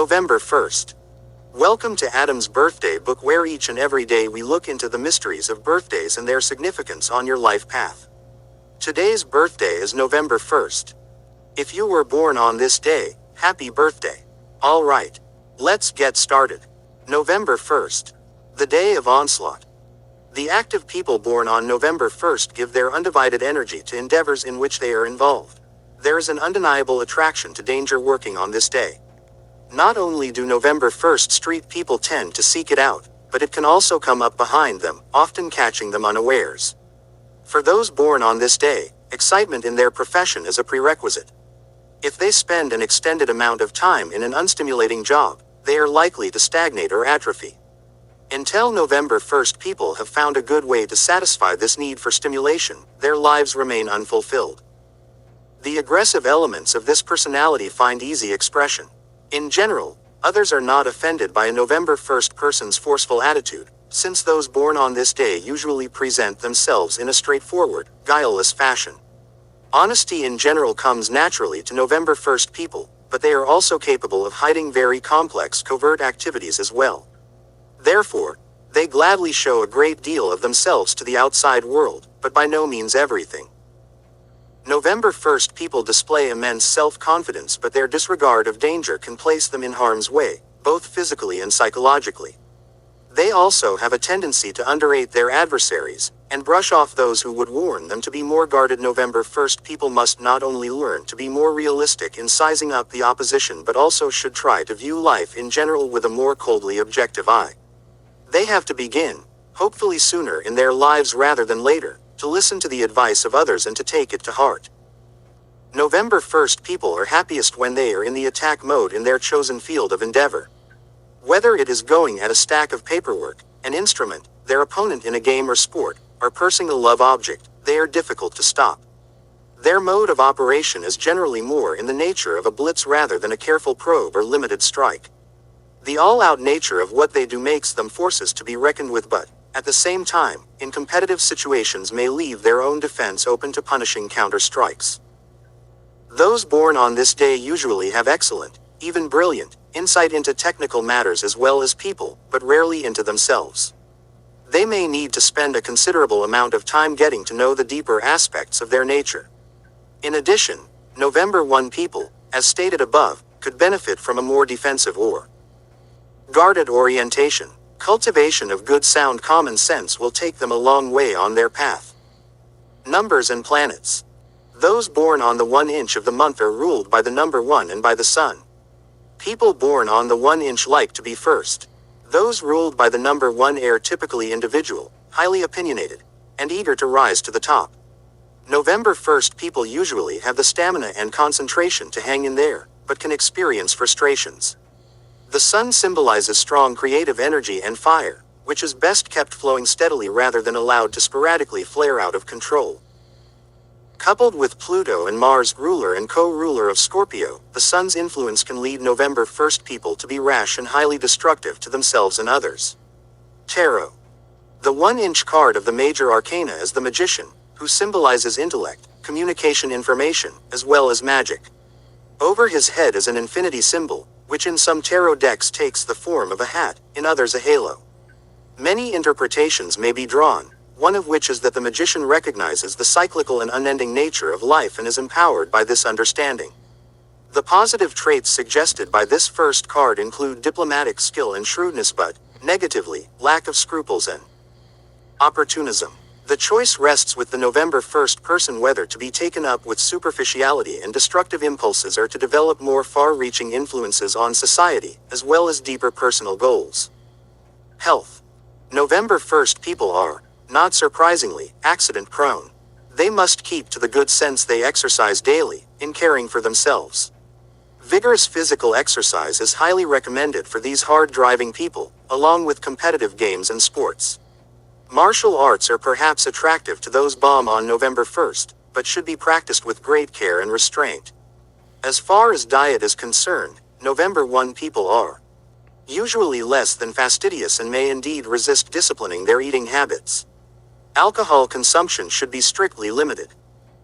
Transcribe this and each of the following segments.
November 1st. Welcome to Adam's Birthday Book, where each and every day we look into the mysteries of birthdays and their significance on your life path. Today's birthday is November 1st. If you were born on this day, happy birthday. Alright, let's get started. November 1st. The day of onslaught. The active people born on November 1st give their undivided energy to endeavors in which they are involved. There is an undeniable attraction to danger working on this day. Not only do November 1st street people tend to seek it out, but it can also come up behind them, often catching them unawares. For those born on this day, excitement in their profession is a prerequisite. If they spend an extended amount of time in an unstimulating job, they are likely to stagnate or atrophy. Until November 1st people have found a good way to satisfy this need for stimulation, their lives remain unfulfilled. The aggressive elements of this personality find easy expression. In general, others are not offended by a November 1st person's forceful attitude, since those born on this day usually present themselves in a straightforward, guileless fashion. Honesty in general comes naturally to November 1st people, but they are also capable of hiding very complex covert activities as well. Therefore, they gladly show a great deal of themselves to the outside world, but by no means everything. November 1st people display immense self-confidence, but their disregard of danger can place them in harm's way, both physically and psychologically. They also have a tendency to underrate their adversaries, and brush off those who would warn them to be more guarded. November 1st people must not only learn to be more realistic in sizing up the opposition, but also should try to view life in general with a more coldly objective eye. They have to begin, hopefully sooner in their lives rather than later, to listen to the advice of others and to take it to heart. November 1st people are happiest when they are in the attack mode in their chosen field of endeavor. Whether it is going at a stack of paperwork, an instrument, their opponent in a game or sport, or pursuing a love object, they are difficult to stop. Their mode of operation is generally more in the nature of a blitz rather than a careful probe or limited strike. The all-out nature of what they do makes them forces to be reckoned with, but, at the same time, in competitive situations may leave their own defense open to punishing counter-strikes. Those born on this day usually have excellent, even brilliant, insight into technical matters as well as people, but rarely into themselves. They may need to spend a considerable amount of time getting to know the deeper aspects of their nature. In addition, November 1 people, as stated above, could benefit from a more defensive or guarded orientation. Cultivation of good sound common sense will take them a long way on their path. Numbers and planets. Those born on the 1 inch of the month are ruled by the number 1 and by the sun. People born on the 1 inch like to be first. Those ruled by the number 1 are typically individual, highly opinionated, and eager to rise to the top. November 1st people usually have the stamina and concentration to hang in there, but can experience frustrations. The sun symbolizes strong creative energy and fire, which is best kept flowing steadily rather than allowed to sporadically flare out of control. Coupled with Pluto and Mars, ruler and co-ruler of Scorpio, the sun's influence can lead November 1st people to be rash and highly destructive to themselves and others. Tarot. The 1 inch card of the major arcana is the magician, who symbolizes intellect, communication, information, as well as magic. Over his head is an infinity symbol, which in some tarot decks takes the form of a hat, in others a halo. Many interpretations may be drawn, one of which is that the magician recognizes the cyclical and unending nature of life and is empowered by this understanding. The positive traits suggested by this first card include diplomatic skill and shrewdness, but, negatively, lack of scruples and opportunism. The choice rests with the November 1st person whether to be taken up with superficiality and destructive impulses or to develop more far-reaching influences on society, as well as deeper personal goals. Health. November 1st people are, not surprisingly, accident-prone. They must keep to the good sense they exercise daily, in caring for themselves. Vigorous physical exercise is highly recommended for these hard-driving people, along with competitive games and sports. Martial arts are perhaps attractive to those born on November 1st, but should be practiced with great care and restraint. As far as diet is concerned, November 1 people are usually less than fastidious and may indeed resist disciplining their eating habits. Alcohol consumption should be strictly limited.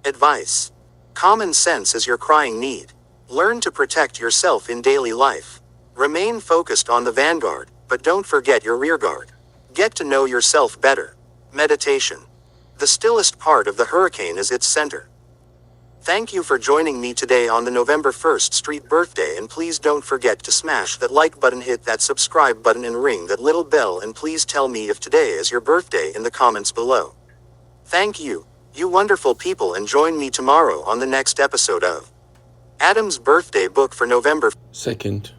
Advice. Common sense is your crying need. Learn to protect yourself in daily life. Remain focused on the vanguard, but don't forget your rearguard. Get to know yourself better. Meditation. The stillest part of the hurricane is its center. Thank you for joining me today on the November 1st Street birthday, and please don't forget to smash that like button, hit that subscribe button, and ring that little bell, and please tell me if today is your birthday in the comments below. Thank you, you wonderful people, and join me tomorrow on the next episode of Adam's Birthday Book for November 2nd.